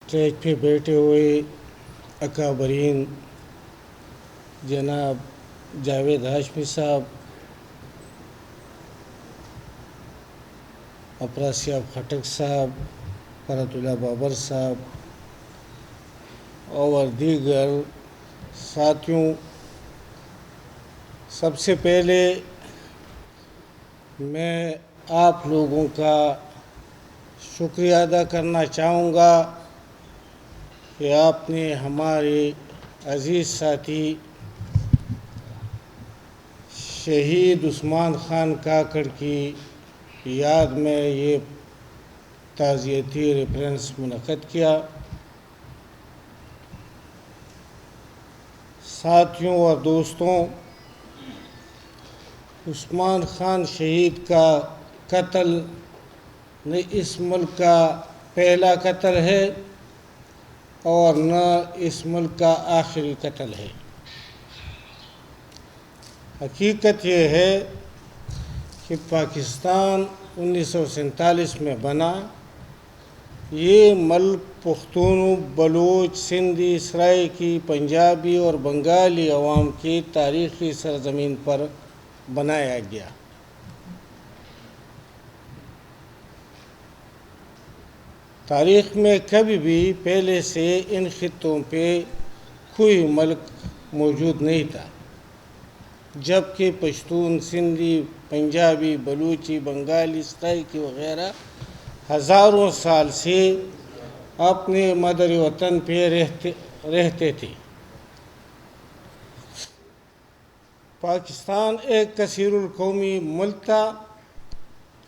Stage پہ بیٹھے ہوئے اکابرین جناب جاوید ہاشمی صاحب، افراسیاب خٹک صاحب، فرحت اللہ بابر صاحب اور دیگر ساتھیوں، سب سے پہلے میں آپ لوگوں کا شکریہ ادا کرنا چاہوں گا کہ آپ نے ہمارے عزیز ساتھی شہید عثمان خان کاکڑ کی یاد میں یہ تعزیتی ریفرنس منعقد کیا۔ ساتھیوں اور دوستوں، عثمان خان شہید کا قتل نہ اس ملک کا پہلا قتل ہے اور نہ اس ملک کا آخری قتل ہے۔ حقیقت یہ ہے کہ پاکستان 1947 میں بنا، یہ ملک پختونوں، بلوچ، سندھی، سرائیکی، پنجابی اور بنگالی عوام کی تاریخی سرزمین پر بنایا گیا۔ تاریخ میں کبھی بھی پہلے سے ان خطوں پہ کوئی ملک موجود نہیں تھا، جبکہ پشتون، سندھی، پنجابی، بلوچی، بنگالی، سرائیکی وغیرہ ہزاروں سال سے اپنے مادری وطن پہ رہتے تھے۔ پاکستان ایک کثیر القومی ملک تھا،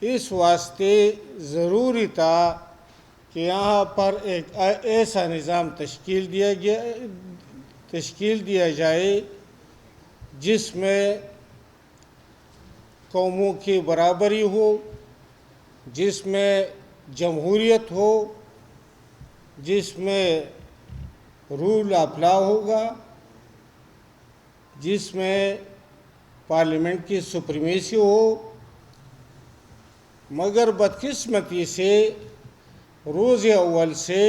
اس واسطے ضروری تھا کہ یہاں پر ایک ایسا نظام تشکیل دیا جائے جس میں قوموں کی برابری ہو، جس میں جمہوریت ہو، جس میں رول آف لا ہوگا، جس میں پارلیمنٹ کی سپریمیسی ہو۔ مگر بدقسمتی سے روز اول سے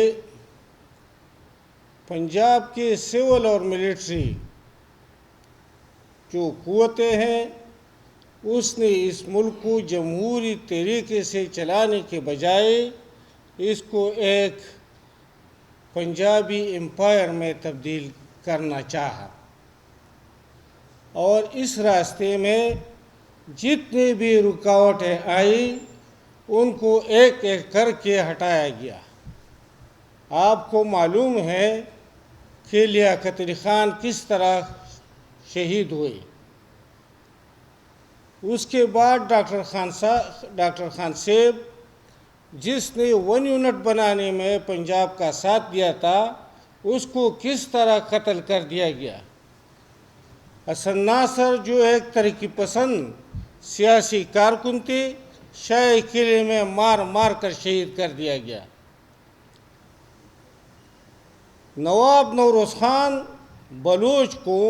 پنجاب کے سول اور ملٹری جو قوتیں ہیں، اس نے اس ملک کو جمہوری طریقے سے چلانے کے بجائے اس کو ایک پنجابی امپائر میں تبدیل کرنا چاہا، اور اس راستے میں جتنی بھی رکاوٹیں آئی ان کو ایک ایک کر کے ہٹایا گیا۔ آپ کو معلوم ہے کہ لیاقت علی خان کس طرح شہید ہوئے۔ اس کے بعد ڈاکٹر خان صاحب جس نے 1 یونٹ بنانے میں پنجاب کا ساتھ دیا تھا، اس کو کس طرح قتل کر دیا گیا۔ حسن ناصر جو ایک ترقی پسند سیاسی کارکن تھے، شاہی قلعے میں مار مار کر شہید کر دیا گیا۔ نواب نوروز خان بلوچ کو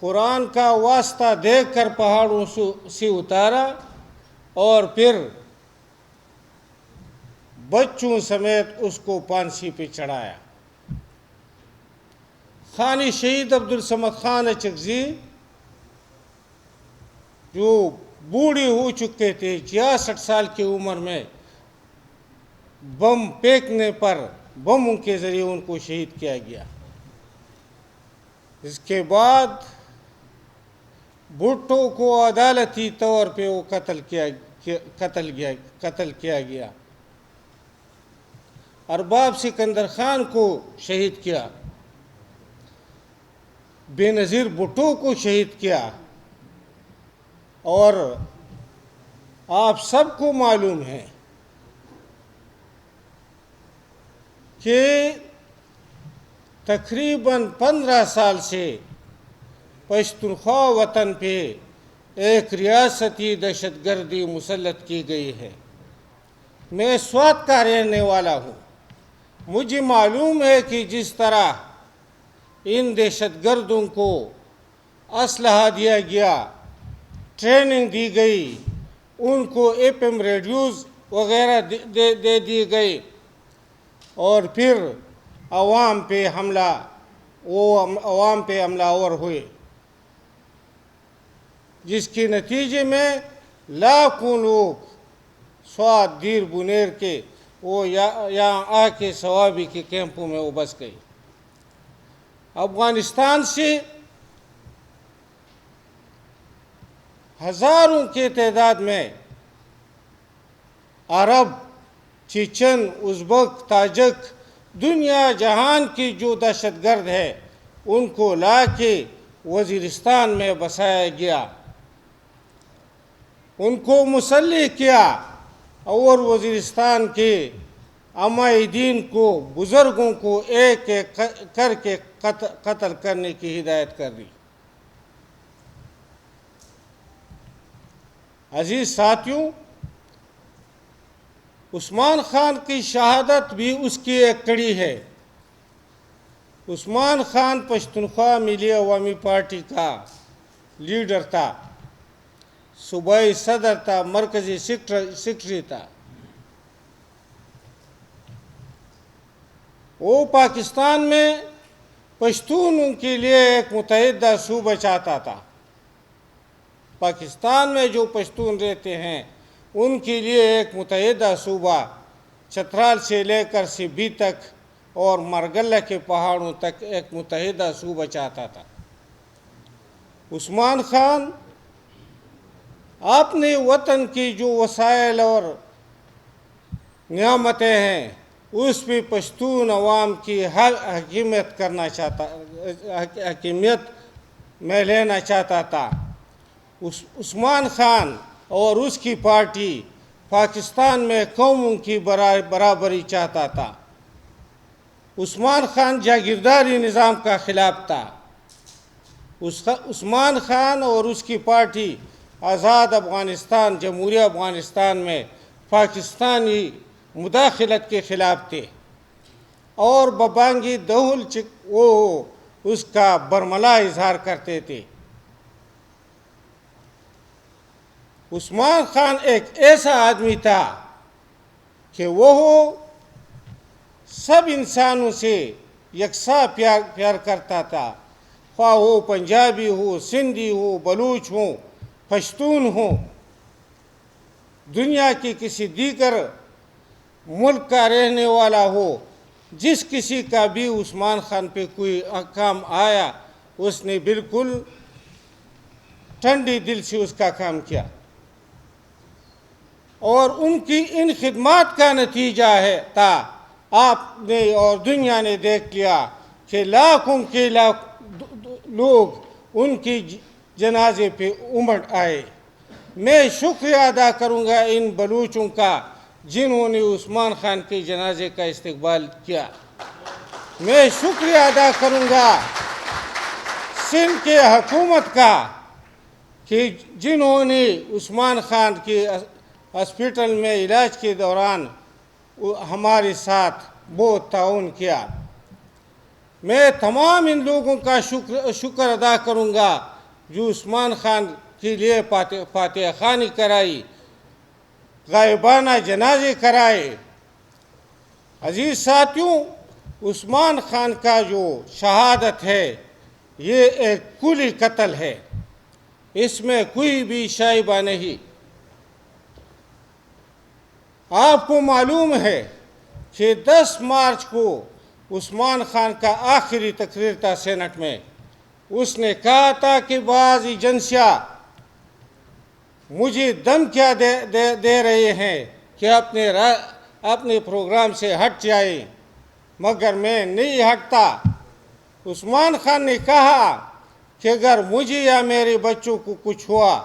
قرآن کا واسطہ دے کر پہاڑوں سے اتارا اور پھر بچوں سمیت اس کو پھانسی پہ چڑھایا۔ خانی شہید عبدالصمد خان اچکزئی جو بوڑھے ہو چکے تھے، 66 سال کی عمر میں، بم پھینکنے پر بموں کے ذریعے ان کو شہید کیا گیا۔ اس کے بعد بھٹو کو عدالتی طور پہ وہ قتل کیا گیا۔ ارباب سکندر خان کو شہید کیا، بے نظیر بھٹو کو شہید کیا، اور آپ سب کو معلوم ہے کہ تقریباً 15 سال سے پشتونخوا وطن پہ ایک ریاستی دہشت گردی مسلط کی گئی ہے۔ میں سوات کا رہنے والا ہوں، مجھے معلوم ہے کہ جس طرح ان دہشت گردوں کو اسلحہ دیا گیا، ٹریننگ دی گئی، ان کو FM ریڈیوز وغیرہ دے دی گئی، اور پھر عوام پہ حملہ آور ہوئے، جس کے نتیجے میں لاکھوں لوگ سوات دیر بنیر کے وہ یہاں آ کے ثوابی کے کیمپوں میں وہ بس گئی۔ افغانستان سے ہزاروں کے تعداد میں عرب، چیچن، ازبک، تاجک، دنیا جہان کی جو دہشت گرد ہے ان کو لا کے وزیرستان میں بسایا گیا، ان کو مسلح کیا اور وزیرستان کے عمائدین کو، بزرگوں کو ایک ایک کر کے قتل کرنے کی ہدایت کر دی۔ عزیز ساتھیوں، عثمان خان کی شہادت بھی اس کی ایک کڑی ہے۔ عثمان خان پشتونخوا ملی عوامی پارٹی کا لیڈر تھا، صوبائی صدر تھا، مرکزی سیکرٹری تھا۔ وہ پاکستان میں پشتونوں کے لیے ایک متحدہ صوبہ چاہتا تھا۔ پاکستان میں جو پشتون رہتے ہیں ان کے لیے ایک متحدہ صوبہ، چترال سے لے کر سبھی تک اور مرگلہ کے پہاڑوں تک ایک متحدہ صوبہ چاہتا تھا۔ عثمان خان اپنے وطن کی جو وسائل اور نعمتیں ہیں اس پہ پشتون عوام کی حکیمیت میں لینا چاہتا تھا۔ عثمان خان اور اس کی پارٹی پاکستان میں قوموں کی برابری چاہتا تھا۔ عثمان خان جاگیرداری نظام کا خلاف تھا۔ عثمان خان اور اس کی پارٹی آزاد افغانستان، جمہوریہ افغانستان میں پاکستانی مداخلت کے خلاف تھے اور ببانگی دہل وہ اس کا برملا اظہار کرتے تھے۔ عثمان خان ایک ایسا آدمی تھا کہ وہ سب انسانوں سے یکساں پیار کرتا تھا، خواہ وہ پنجابی ہو، سندھی ہو، بلوچ ہو، پشتون ہو، دنیا کی کسی دیگر ملک کا رہنے والا ہو، جس کسی کا بھی عثمان خان پہ کوئی کام آیا اس نے بالکل ٹھنڈی دل سے اس کا کام کیا، اور ان کی ان خدمات کا نتیجہ تھا آپ نے اور دنیا نے دیکھ لیا کہ لاکھوں کے لوگ ان کی جنازے پہ امٹ آئے۔ میں شکریہ ادا کروں گا ان بلوچوں کا جنہوں نے عثمان خان کے جنازے کا استقبال کیا۔ میں شکریہ ادا کروں گا سندھ کے حکومت کا کہ جنہوں نے عثمان خان کے ہاسپٹل میں علاج کے دوران ہمارے ساتھ بہت تعاون کیا۔ میں تمام ان لوگوں کا شکر ادا کروں گا جو عثمان خان کے لیے فاتحہ خوانی کرائی، غائبانہ جنازے کرائے۔ عزیز ساتھیوں، عثمان خان کا جو شہادت ہے یہ ایک کلی قتل ہے، اس میں کوئی بھی شائبہ نہیں۔ آپ کو معلوم ہے کہ 10 مارچ کو عثمان خان کا آخری تقریر تھا سینٹ میں۔ اس نے کہا تھا کہ بعض ایجنسیاں مجھے دھمکیاں دے رہے ہیں کہ اپنے پروگرام سے ہٹ جائے، مگر میں نہیں ہٹتا۔ عثمان خان نے کہا کہ اگر مجھے یا میرے بچوں کو کچھ ہوا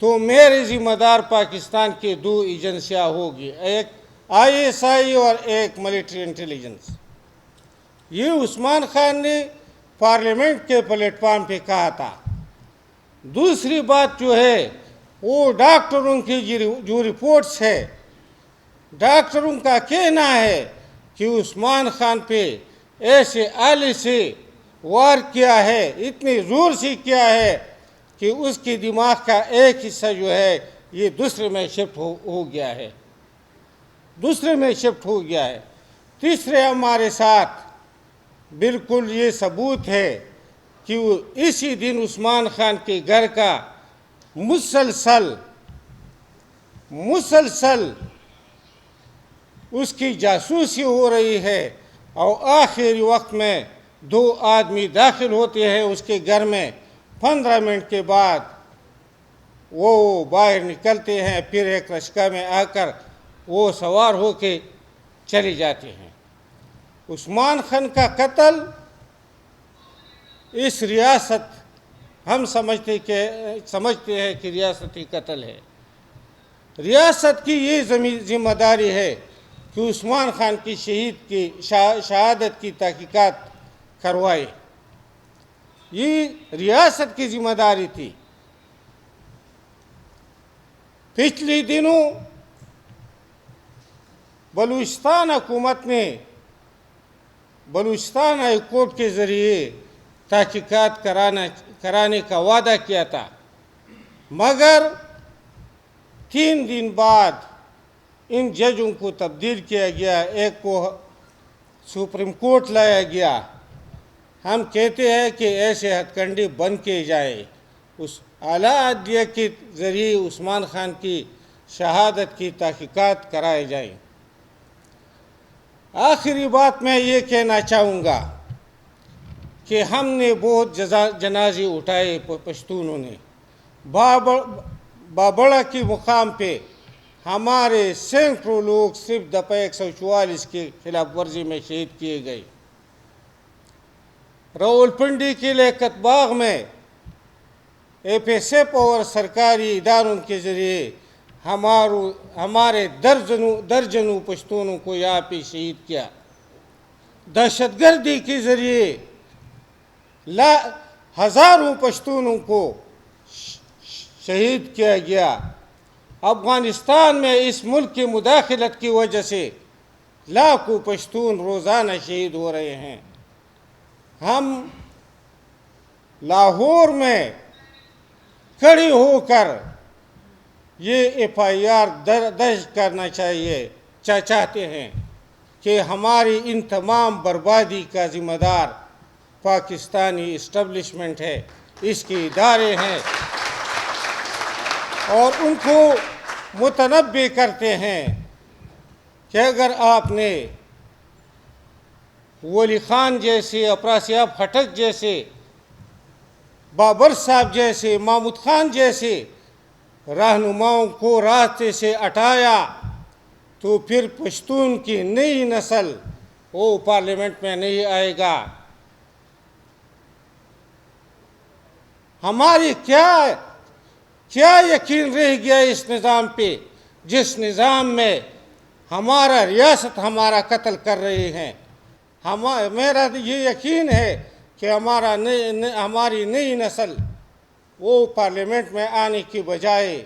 تو میرے ذمہ دار پاکستان کی 2 ایجنسیاں ہوگی، ایک ISI اور ایک ملٹری انٹیلیجنس۔ یہ عثمان خان نے پارلیمنٹ کے پلیٹ فارم پہ کہا تھا۔ دوسری بات جو ہے وہ ڈاکٹروں کی جو رپورٹس ہے، ڈاکٹروں کا کہنا ہے کہ عثمان خان پہ ایسے آلے سے وار کیا ہے، اتنی زور سے کیا ہے کہ اس کی دماغ کا ایک حصہ جو ہے یہ دوسرے میں شفٹ ہو گیا ہے، تیسرے ہمارے ساتھ بالکل یہ ثبوت ہے کہ وہ اسی دن عثمان خان کے گھر کا مسلسل اس کی جاسوسی ہو رہی ہے، اور آخری وقت میں 2 آدمی داخل ہوتے ہیں اس کے گھر میں، 15 منٹ کے بعد وہ باہر نکلتے ہیں، پھر ایک رشکہ میں آ کر وہ سوار ہو کے چلے جاتے ہیں۔ عثمان خان کا قتل اس ریاست ہم سمجھتے ہیں کہ ریاستی قتل ہے۔ ریاست کی یہ ذمہ داری ہے کہ عثمان خان کی شہادت کی تحقیقات کروائے، یہ ریاست کی ذمہ داری تھی۔ پچھلے دنوں بلوچستان حکومت نے بلوچستان ہائی کورٹ کے ذریعے تحقیقات کرانے کا وعدہ کیا تھا، مگر 3 دن بعد ان ججوں کو تبدیل کیا گیا، ایک کو سپریم کورٹ لایا گیا۔ ہم کہتے ہیں کہ ایسے ہتھ کنڈے بند کیے جائیں، اس اعلیٰ عدلیہ کے ذریعے عثمان خان کی شہادت کی تحقیقات کرائے جائیں۔ آخری بات میں یہ کہنا چاہوں گا کہ ہم نے بہت جنازے اٹھائے، پشتونوں نے بابڑا کے مقام پہ ہمارے سینکڑوں لوگ صرف دفعہ 144 کے خلاف ورزی میں شہید کیے گئے۔ راولپنڈی کے لیاقت باغ میں FSF اور سرکاری اداروں کے ذریعے ہمارے درجنوں پشتونوں کو یہاں پہ شہید کیا۔ دہشت گردی کے ذریعے ہزاروں پشتونوں کو شہید کیا گیا۔ افغانستان میں اس ملک کی مداخلت کی وجہ سے لاکھوں پشتون روزانہ شہید ہو رہے ہیں۔ ہم لاہور میں کھڑے ہو کر یہ FIR درج کرنا چاہتے ہیں کہ ہماری ان تمام بربادی کا ذمہ دار پاکستانی اسٹیبلشمنٹ ہے، اس کے ادارے ہیں، اور ان کو متنبع کرتے ہیں کہ اگر آپ نے ولی خان جیسے، افراسیاب خٹک جیسے، بابر صاحب جیسے، محمود خان جیسے رہنماؤں کو راستے سے ہٹایا تو پھر پشتون کی نئی نسل وہ پارلیمنٹ میں نہیں آئے گا۔ ہماری کیا یقین رہ گیا اس نظام پہ، جس نظام میں ہمارا ریاست ہمارا قتل کر رہے ہیں۔ میرا یہ یقین ہے کہ ہماری نئی نسل وہ پارلیمنٹ میں آنے کی بجائے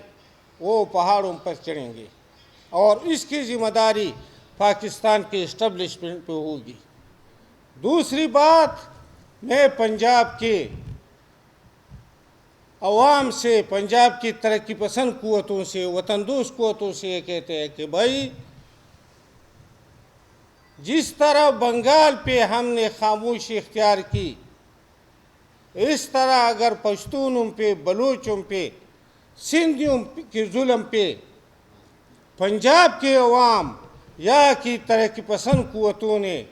وہ پہاڑوں پر چڑھیں گے، اور اس کی ذمہ داری پاکستان کے اسٹیبلشمنٹ پہ ہوگی۔ دوسری بات، میں پنجاب کے عوام سے، پنجاب کی ترقی پسند قوتوں سے، وطن دوست قوتوں سے یہ کہتے ہیں کہ بھائی، جس طرح بنگال پہ ہم نے خاموشی اختیار کی، اس طرح اگر پشتونوں پہ، بلوچوں پہ، سندھیوں کے ظلم پہ پنجاب کے عوام یا کی ترقی پسند قوتوں نے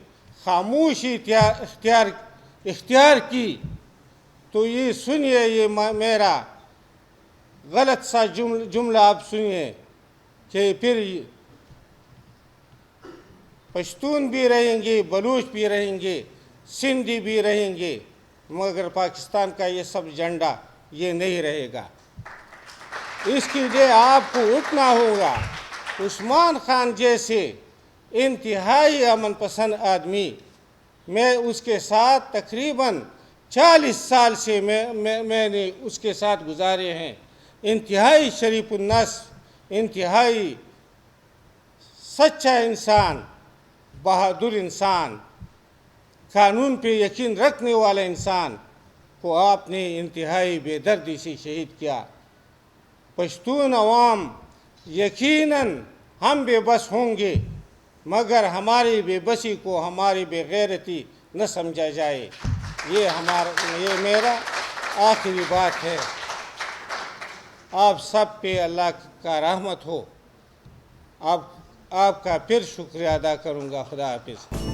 خاموشی اختیار کی، تو یہ سنیے، یہ میرا غلط سا جملہ آپ سنیے کہ پھر پشتون بھی رہیں گے، بلوچ بھی رہیں گے، سندھی بھی رہیں گے، مگر پاکستان کا یہ سب جھنڈا یہ نہیں رہے گا۔ اس کے لیے آپ کو اٹھنا ہوگا۔ عثمان خان جیسے انتہائی امن پسند آدمی، میں اس کے ساتھ تقریباً 40 سال سے میں نے اس کے ساتھ گزارے ہیں۔ انتہائی شریف النفس، انتہائی سچا انسان، بہادر انسان، قانون پہ یقین رکھنے والا انسان کو آپ نے انتہائی بے دردی سے شہید کیا۔ پشتون عوام یقیناً ہم بے بس ہوں گے مگر ہماری بے بسی کو ہماری بے غیرتی نہ سمجھا جائے۔ یہ میرا آخری بات ہے۔ آپ سب پہ اللہ کا رحمت ہو۔ آپ کا پھر شکریہ ادا کروں گا۔ خدا حافظ۔